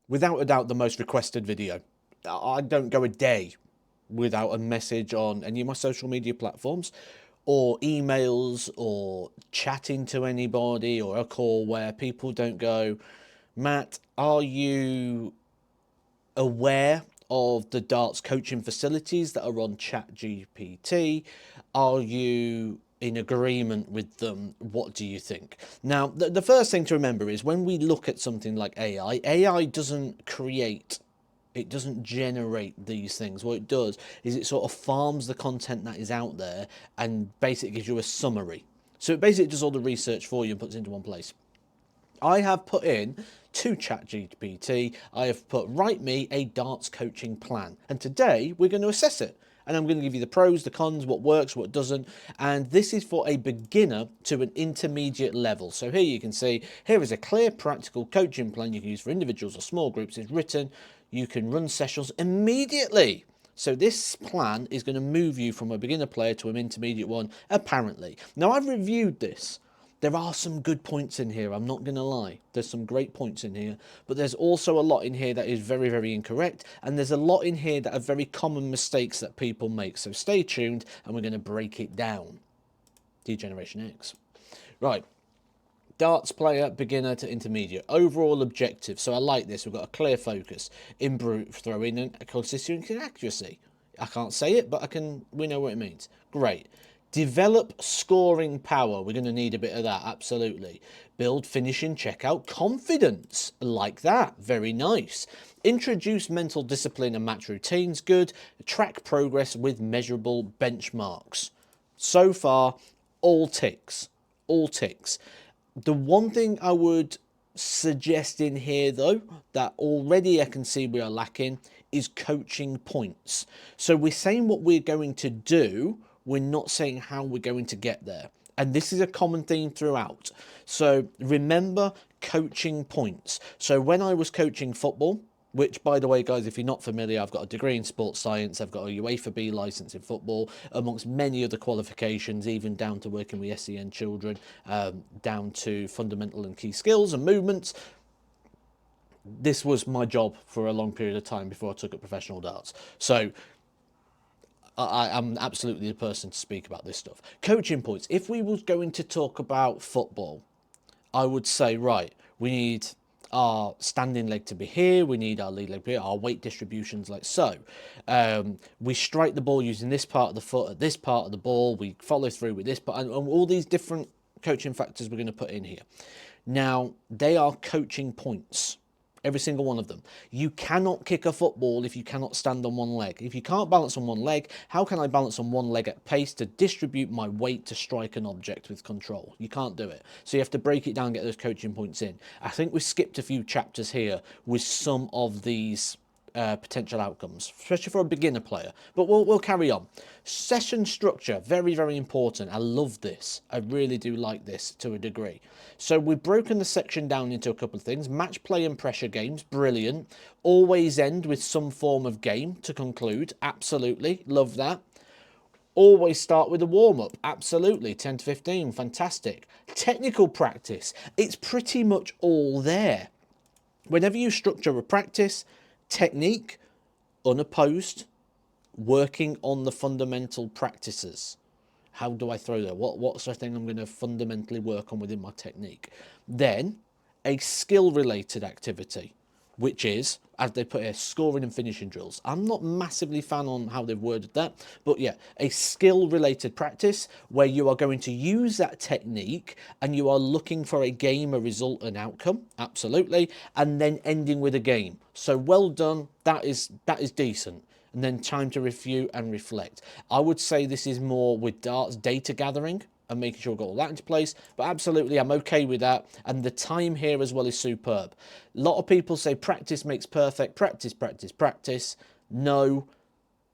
without a doubt, the most requested video. I don't go a day without a message on any of my social media platforms or emails or chatting to anybody or a call where people don't go, Matt, are you aware of the darts coaching facilities that are on ChatGPT? Are you in agreement with them? What do you think? Now, the first thing to remember is when we look at something like AI doesn't create, it doesn't generate these things. What it does is it sort of farms the content that is out there and basically gives you a summary. So it basically does all the research for you and puts it into one place. I have put in to ChatGPT, I have put, write me a darts coaching plan. And today we're going to assess it. And I'm going to give you the pros, the cons, what works, what doesn't. And this is for a beginner to an intermediate level. So here you can see, here is a clear practical coaching plan you can use for individuals or small groups. It's written, you can run sessions immediately. So this plan is going to move you from a beginner player to an intermediate one, apparently. Now I've reviewed this. There are some good points in here, I'm not going to lie. There's some great points in here, but there's also a lot in here that is very, very incorrect, and there's a lot in here that are very common mistakes that people make. So stay tuned, and we're going to break it down. Degeneration X. Right. Darts player, beginner to intermediate. Overall objective. So I like this. We've got a clear focus. Improve throwing and consistency and accuracy. I can't say it, but we know what it means. Great. Develop scoring power. We're going to need a bit of that, absolutely. Build finishing checkout confidence. Like that. Very nice. Introduce mental discipline and match routines. Good. Track progress with measurable benchmarks. So far, all ticks. All ticks. The one thing I would suggest in here, though, that already I can see we are lacking, is coaching points. So we're saying what we're going to do, we're not saying how we're going to get there. And this is a common theme throughout. So remember coaching points. So when I was coaching football, which, by the way, guys, if you're not familiar, I've got a degree in sports science, I've got a UEFA B licence in football, amongst many other qualifications, even down to working with SEN children, down to fundamental and key skills and movements. This was my job for a long period of time before I took up professional darts. So I'm absolutely the person to speak about this stuff. Coaching points. If we was going to talk about football, I would say, right, we need our standing leg to be here, we need our lead leg to be here, our weight distributions like so. We strike the ball using this part of the foot at this part of the ball, we follow through with this part, and all these different coaching factors we're going to put in here. Now, they are coaching points. Every single one of them. You cannot kick a football if you cannot stand on one leg. If you can't balance on one leg, how can I balance on one leg at pace to distribute my weight to strike an object with control? You can't do it. So you have to break it down and get those coaching points in. I think we skipped a few chapters here with some of these potential outcomes, especially for a beginner player. But we'll carry on. Session structure, very, very important. I love this. I really do like this to a degree. So we've broken the section down into a couple of things. Match play and pressure games, brilliant. Always end with some form of game to conclude. Absolutely, love that. Always start with a warm-up. Absolutely, 10 to 15, fantastic. Technical practice, it's pretty much all there. Whenever you structure a practice, technique, unopposed, working on the fundamental practices. How do I throw that? What's the thing I'm going to fundamentally work on within my technique? Then a skill-related activity, which is, as they put here, scoring and finishing drills. I'm not massively fan on how they've worded that, but yeah, a skill-related practice where you are going to use that technique and you are looking for a game, a result, an outcome, absolutely, and then ending with a game. So well done, that is decent. And then time to review and reflect. I would say this is more with darts data gathering and making sure we've got all that into place, but absolutely I'm okay with that, and the time here as well is superb. A lot of people say practice makes perfect, practice, practice, practice. No,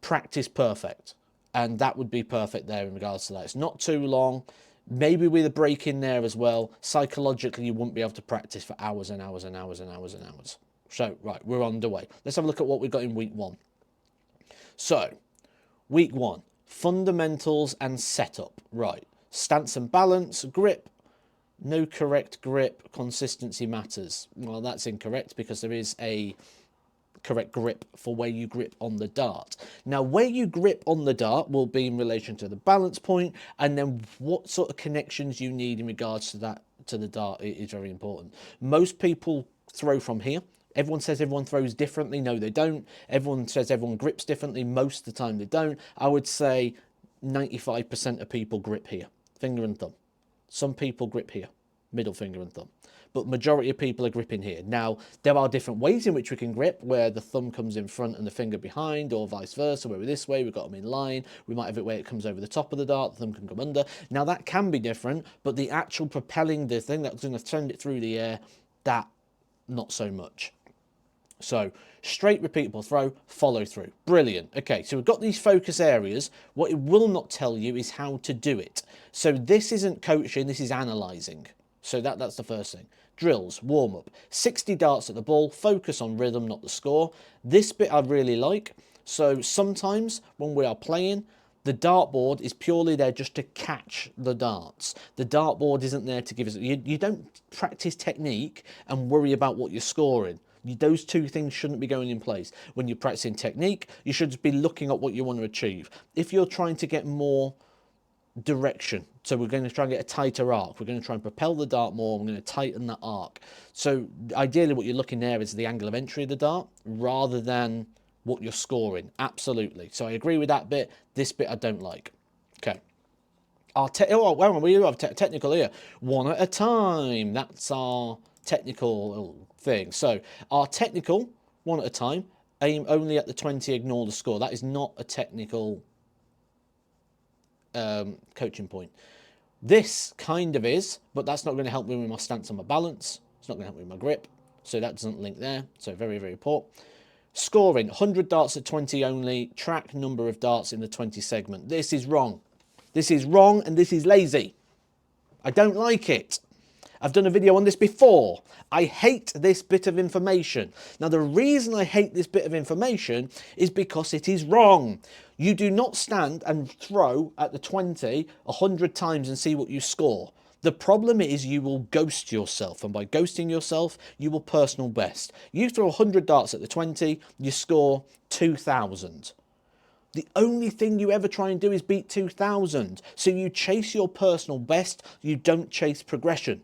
practice perfect, and that would be perfect there in regards to that. It's not too long, maybe with a break in there as well. Psychologically, you wouldn't be able to practice for hours and hours and hours and hours and hours. So, right, we're underway. Let's have a look at what we've got in week one. So, week one, fundamentals and setup. Right, stance and balance, grip, No correct grip, consistency matters. Well, that's incorrect because there is a correct grip for where you grip on the dart. Now, where you grip on the dart will be in relation to the balance point, and then what sort of connections you need in regards to that, to the dart, is very important. Most people throw from here. Everyone says everyone throws differently. No, they don't. Everyone says everyone grips differently. Most of the time they don't. I would say 95% of people grip here, finger and thumb. Some people grip here, middle finger and thumb. But majority of people are gripping here. Now, there are different ways in which we can grip, where the thumb comes in front and the finger behind, or vice versa, where we're this way, we've got them in line. We might have it where it comes over the top of the dart, the thumb can come under. Now, that can be different, but the actual propelling, the thing that's going to send it through the air, that, not so much. So, straight repeatable throw, follow through. Brilliant. Okay, so we've got these focus areas. What it will not tell you is how to do it. So this isn't coaching, this is analysing. So that's the first thing. Drills, warm up. 60 darts at the ball, focus on rhythm, not the score. This bit I really like. So sometimes when we are playing, the dartboard is purely there just to catch the darts. The dartboard isn't there to give us... You don't practice technique and worry about what you're scoring. Those two things shouldn't be going in place. When you're practicing technique, you should just be looking at what you want to achieve. If you're trying to get more direction, so we're going to try and get a tighter arc, we're going to try and propel the dart more, we're going to tighten that arc. So ideally what you're looking there is the angle of entry of the dart rather than what you're scoring. Absolutely. So I agree with that bit. This bit I don't like. Okay. We have technical here. One at a time. That's our technical thing. So our technical, one at a time, aim only at the 20, ignore the score. That is not a technical coaching point. This kind of is, but that's not going to help me with my stance on my balance. It's not going to help me with my grip. So that doesn't link there. So very, very poor. Scoring, 100 darts at 20 only. Track number of darts in the 20 segment. This is wrong. This is wrong and this is lazy. I don't like it. I've done a video on this before. I hate this bit of information. Now, the reason I hate this bit of information is because it is wrong. You do not stand and throw at the 20 100 times and see what you score. The problem is you will ghost yourself, and by ghosting yourself, you will personal best. You throw 100 darts at the 20, you score 2,000. The only thing you ever try and do is beat 2,000. So you chase your personal best, you don't chase progression.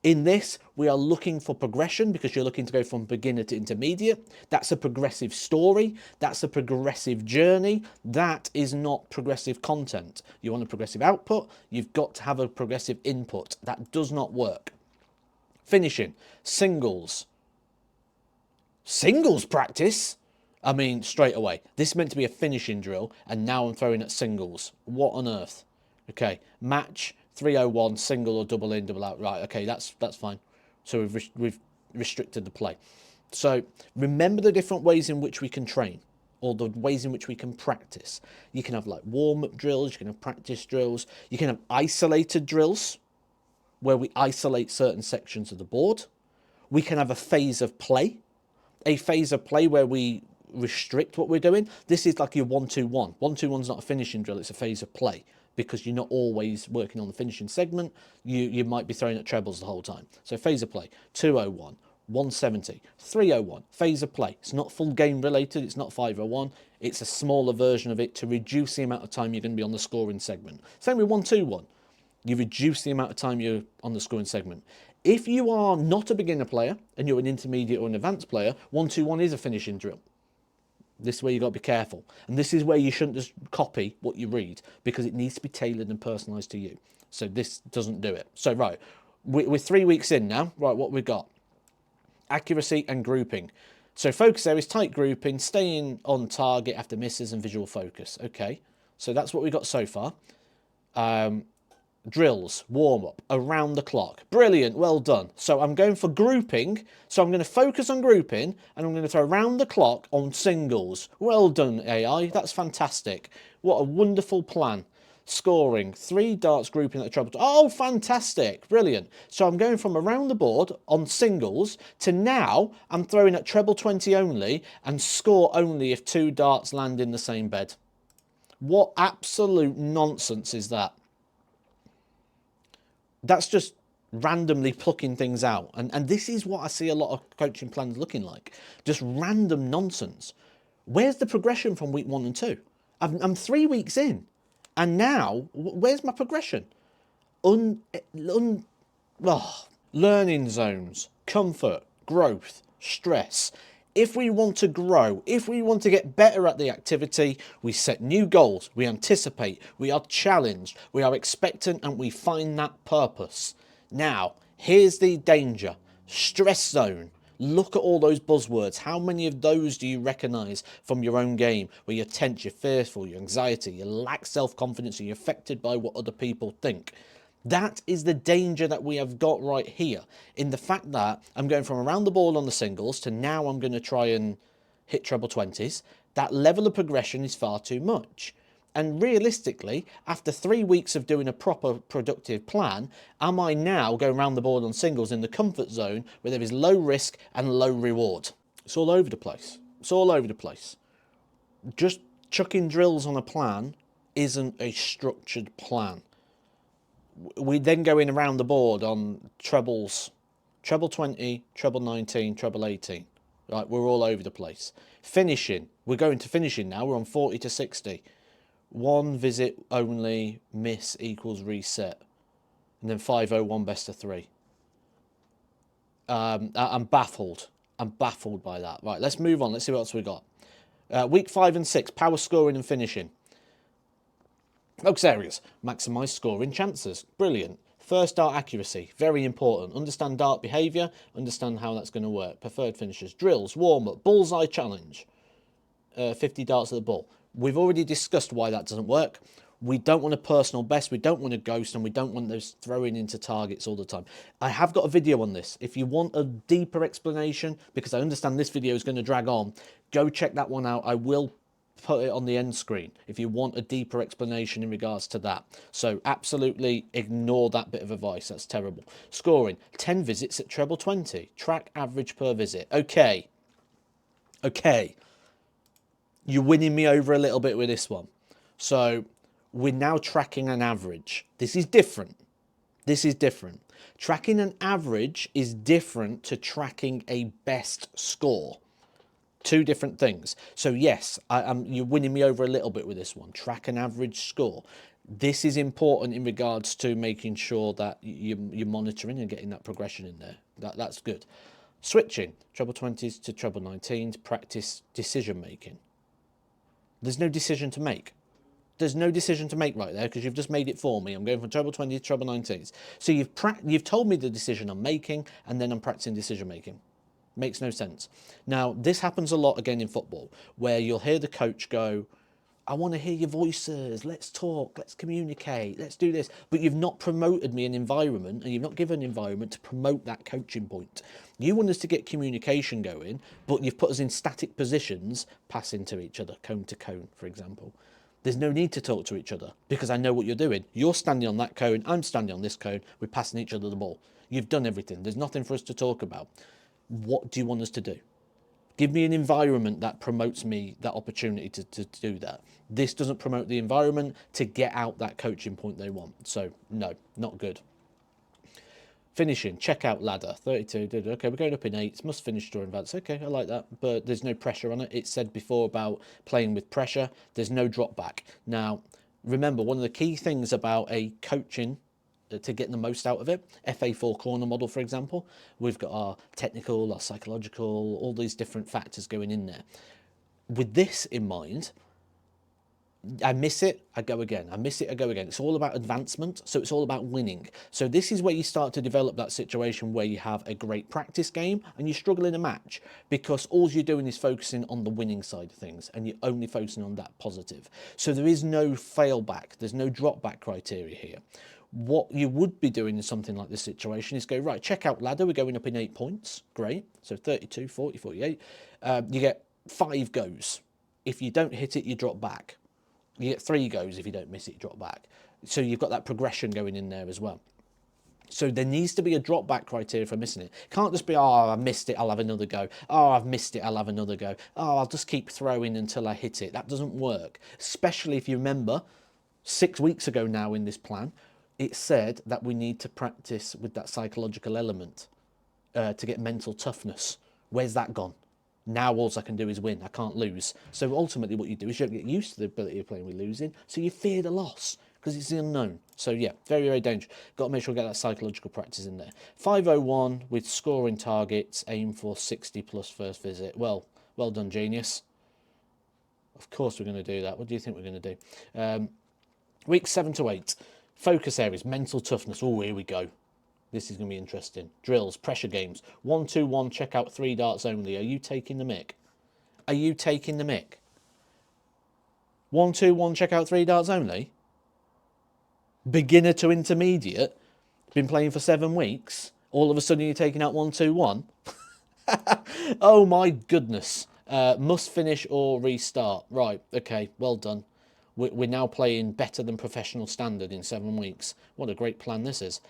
In this, we are looking for progression because you're looking to go from beginner to intermediate. That's a progressive story. That's a progressive journey. That is not progressive content. You want a progressive output, you've got to have a progressive input. That does not work. Finishing, singles. Singles practice? I mean, straight away. This is meant to be a finishing drill, and now I'm throwing at singles. What on earth? Okay, match, 301, single or double in, double out. Right, okay, that's fine. So we've restricted the play. So remember the different ways in which we can train, or the ways in which we can practice. You can have like warm-up drills, you can have practice drills, you can have isolated drills, where we isolate certain sections of the board. We can have a phase of play. A phase of play where we restrict what we're doing. This is like your 1-2-1. 1-2-1 is not a finishing drill, it's a phase of play, because you're not always working on the finishing segment. You might be throwing at trebles the whole time. So phase of play, 201, 170, 301, phase of play. It's not full game related, it's not 501. It's a smaller version of it to reduce the amount of time you're going to be on the scoring segment. Same with 1-2-1. You reduce the amount of time you're on the scoring segment. If you are not a beginner player and you're an intermediate or an advanced player, 1-2-1 is a finishing drill. This is where you've got to be careful. And this is where you shouldn't just copy what you read, because it needs to be tailored and personalised to you. So this doesn't do it. So right, we're 3 weeks in now. Right, what we've got? Accuracy and grouping. So focus areas, tight grouping, staying on target after misses, and visual focus. Okay, so that's what we've got so far. Drills, warm-up, around the clock. Brilliant, well done. So I'm going for grouping. So I'm going to focus on grouping, and I'm going to throw around the clock on singles. Well done, AI. That's fantastic. What a wonderful plan. Scoring, 3 darts grouping at the treble. Oh, fantastic. Brilliant. So I'm going from around the board on singles to now I'm throwing at treble 20 only and score only if 2 darts land in the same bed. What absolute nonsense is that? That's just randomly plucking things out. And this is what I see a lot of coaching plans looking like. Just random nonsense. Where's the progression from week 1 and 2? I'm 3 weeks in. And now, where's my progression? Learning zones, comfort, growth, stress. If we want to grow, if we want to get better at the activity, we set new goals, we anticipate, we are challenged, we are expectant, and we find that purpose. Now, here's the danger. Stress zone. Look at all those buzzwords. How many of those do you recognize from your own game where you're tense, you're fearful, you're anxiety, you lack self-confidence, and you're affected by what other people think? That is the danger that we have got right here, in the fact that I'm going from around the ball on the singles to now I'm going to try and hit treble 20s. That level of progression is far too much. And realistically, after 3 weeks of doing a proper productive plan, am I now going around the board on singles in the comfort zone where there is low risk and low reward? It's all over the place. It's all over the place. Just chucking drills on a plan isn't a structured plan. We then go in around the board on trebles, treble 20, treble 19, treble 18. Right, we're all over the place. Finishing, we're going to finishing now. We're on 40 to 60. 1 visit only, miss equals reset, and then 501 best of 3. I'm baffled. I'm baffled by that. Right, let's move on. Let's see what else we got. Week 5 and 6, power scoring and finishing. Focus areas, maximise scoring chances. Brilliant. First dart accuracy, very important. Understand dart behaviour, understand how that's going to work. Preferred finishes, drills, warm-up, bullseye challenge. 50 darts at the ball. We've already discussed why that doesn't work. We don't want a personal best, we don't want a ghost, and we don't want those throwing into targets all the time. I have got a video on this. If you want a deeper explanation, because I understand this video is going to drag on, go check that one out. I will put it on the end screen if you want a deeper explanation in regards to that. So absolutely ignore that bit of advice. That's terrible. Scoring, 10 visits at treble 20. Track average per visit. Okay. You're winning me over a little bit with this one. So we're now tracking an average. This is different. Tracking an average is different to tracking a best score. 2 different things. So yes, you're winning me over a little bit with this one. Track an average score. This is important in regards to making sure that you're monitoring and getting that progression in there. That's good. Switching, treble 20s to treble 19s, practice decision making. There's no decision to make. There's no decision to make right there because you've just made it for me. I'm going from treble 20s to treble 19s. So you've told me the decision I'm making, and then I'm practicing decision making. Makes no sense. Now, this happens a lot again in football, where you'll hear the coach go, I want to hear your voices, let's talk, let's communicate, let's do this. But you've not promoted me an environment, and you've not given an environment to promote that coaching point. You want us to get communication going, but you've put us in static positions, passing to each other, cone to cone, for example. There's no need to talk to each other because I know what you're doing. You're standing on that cone, I'm standing on this cone, we're passing each other the ball. You've done everything. There's nothing for us to talk about. What do you want us to do? Give me an environment that promotes me that opportunity to do that. This doesn't promote the environment to get out that coaching point they want. So no, not good. Finishing, checkout ladder, 32, okay, we're going up in 8s, must finish during advance. Okay, I like that, but there's no pressure on it. It said before about playing with pressure. There's no drop back. Now, remember, one of the key things about a coaching to get the most out of it, FA4 corner model, for example, we've got our technical, our psychological, all these different factors going in there. With this in mind, I miss it, I go again. I miss it, I go again. It's all about advancement, so it's all about winning. So this is where you start to develop that situation where you have a great practice game and you struggle in a match because all you're doing is focusing on the winning side of things and you're only focusing on that positive. So there is no fail back, there's no drop back criteria here. What you would be doing in something like this situation is go, right, check out ladder, we're going up in 8 points, great. So 32, 40, 48. You get 5 goes. If you don't hit it, you drop back. You get 3 goes. If you don't miss it, you drop back. So you've got that progression going in there as well. So there needs to be a drop back criteria for missing it. Can't just be, oh, I missed it, I'll have another go. Oh, I've missed it, I'll have another go. Oh, I'll just keep throwing until I hit it. That doesn't work, especially if you remember 6 weeks ago now in this plan, it said that we need to practice with that psychological element to get mental toughness. Where's that gone? Now all I can do is win. I can't lose. So ultimately what you do is you don't get used to the ability of playing with losing. So you fear the loss because it's the unknown. So yeah, very, very dangerous. Got to make sure we get that psychological practice in there. 501 with scoring targets. Aim for 60 plus first visit. Well done, genius. Of course we're going to do that. What do you think we're going to do? Week 7 to 8. Focus areas. Mental toughness. Oh, here we go. This is going to be interesting. Drills, pressure games. 1-2-1, check out 3 darts only. Are you taking the mick? Are you taking the mick? 1-2-1, check out 3 darts only? Beginner to intermediate? Been playing for 7 weeks? All of a sudden you're taking out 1-2-1? Oh my goodness. Must finish or restart. Right, okay, well done. We're now playing better than professional standard in 7 weeks. What a great plan this is.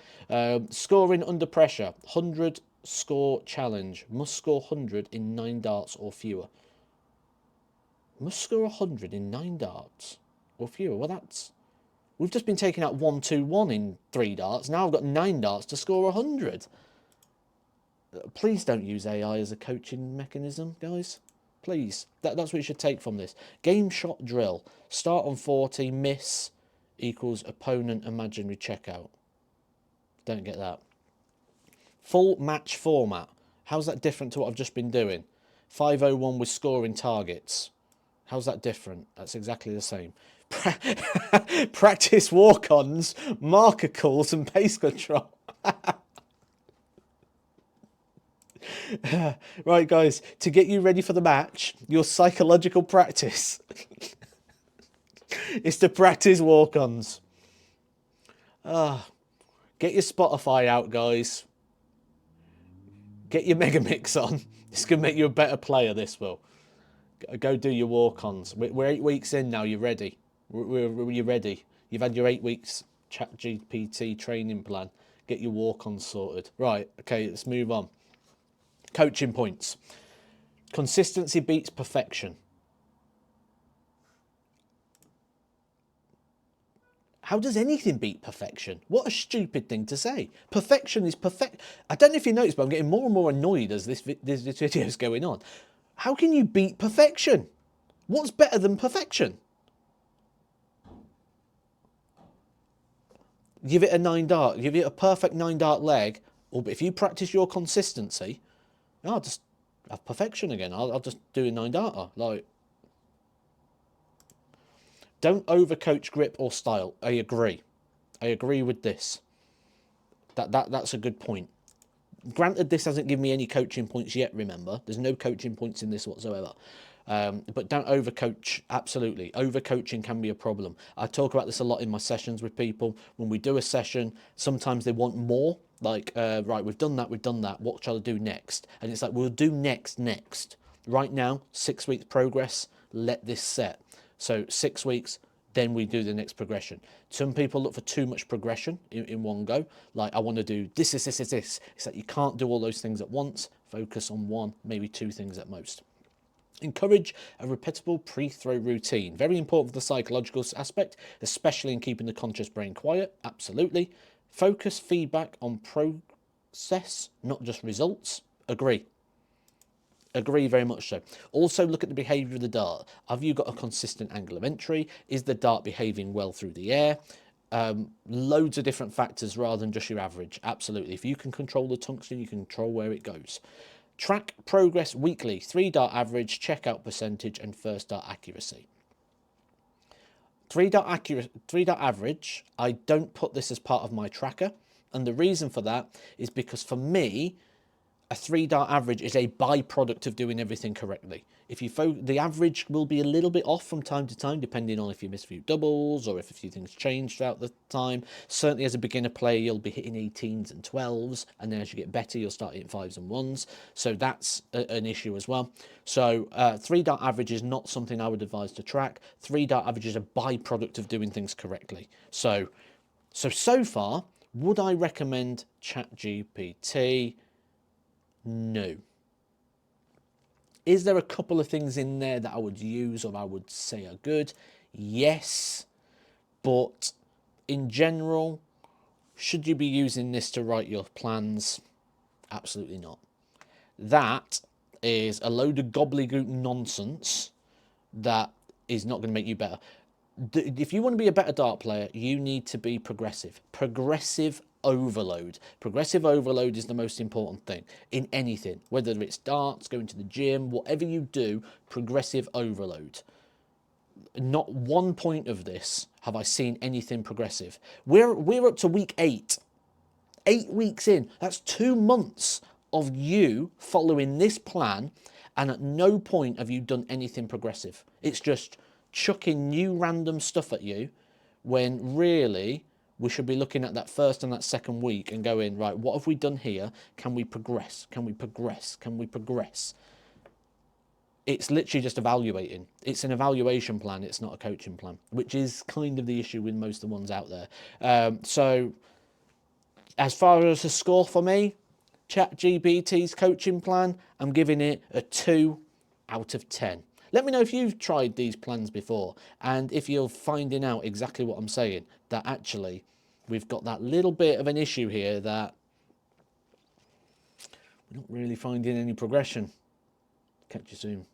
Scoring under pressure. 100 score challenge. Must score 100 in 9 darts or fewer. Must score 100 in 9 darts or fewer. Well, that's... We've just been taking out 1-2-1 in 3 darts. Now I've got 9 darts to score 100. Please don't use AI as a coaching mechanism, guys. Please. That's what you should take from this. Game shot drill. Start on 40, miss equals opponent imaginary checkout. Don't get that. Full match format. How's that different to what I've just been doing? 501 with scoring targets. How's that different? That's exactly the same. Practice walk-ons, marker calls and pace control. Right, guys, to get you ready for the match, your psychological practice is to practice walk-ons. Get your Spotify out, guys. Get your Megamix on. This can make you a better player, this will. Go do your walk-ons. We're 8 weeks in now, you're ready. You're ready. You've had your 8 weeks ChatGPT training plan. Get your walk-ons sorted. Right, okay, let's move on. Coaching points. Consistency beats perfection. How does anything beat perfection? What a stupid thing to say. Perfection is perfect. I don't know if you noticed, but I'm getting more and more annoyed as this video is going on. How can you beat perfection? What's better than perfection? Give it a 9 dart. Give it a perfect 9 dart leg. Or but if you practice your consistency, I'll just have perfection again. I'll just do a 9 darter. Like, don't overcoach grip or style. I agree. I agree with this. That's a good point. Granted, this hasn't given me any coaching points yet, remember. There's no coaching points in this whatsoever. But don't overcoach. Absolutely. Overcoaching can be a problem. I talk about this a lot in my sessions with people. When we do a session, sometimes they want more. Like, right, we've done that. What shall I do next? And it's like, we'll do next. Right now, 6 weeks progress. Let this set. So 6 weeks, then we do the next progression. Some people look for too much progression in one go. Like, I want to do this. It's like you can't do all those things at once. Focus on 1, maybe 2 things at most. Encourage a repeatable pre-throw routine. Very important for the psychological aspect, especially in keeping the conscious brain quiet. Absolutely. Focus feedback on process, not just results. Agree. Agree very much so. Also look at the behaviour of the dart. Have you got a consistent angle of entry? Is the dart behaving well through the air? Loads of different factors rather than just your average. Absolutely. If you can control the tungsten, you can control where it goes. Track progress weekly. 3 dart average, checkout percentage, and first dart accuracy. 3 dart average, I don't put this as part of my tracker. And the reason for that is because for me, a 3 dart average is a byproduct of doing everything correctly. If you the average will be a little bit off from time to time, depending on if you miss a few doubles or if a few things change throughout the time. Certainly as a beginner player, you'll be hitting 18s and 12s, and then as you get better, you'll start hitting 5s and 1s. So that's an issue as well. So 3 dart average is not something I would advise to track. 3 dart average is a byproduct of doing things correctly. So far, would I recommend ChatGPT? No. Is there a couple of things in there that I would use or I would say are good? Yes. But in general, Should you be using this to write your plans? Absolutely not. That is a load of gobbledygook nonsense that is not going to make you better. If you want to be a better dart player, you need to be progressive. Progressive overload. Progressive overload is the most important thing in anything, whether it's darts, going to the gym, whatever you do, progressive overload. Not one point of this have I seen anything progressive. We're up to week 8. 8 weeks in. That's 2 months of you following this plan, and at no point have you done anything progressive. It's just chucking new random stuff at you, when really we should be looking at that first and that second week and going, right, what have we done here? Can we progress? Can we progress? Can we progress? It's literally just evaluating. It's an evaluation plan. It's not a coaching plan, which is kind of the issue with most of the ones out there. So as far as a score for me, ChatGPT's coaching plan, I'm giving it a 2 out of 10. Let me know if you've tried these plans before, and if you're finding out exactly what I'm saying, that actually we've got that little bit of an issue here that we're not really finding any progression. Catch you soon.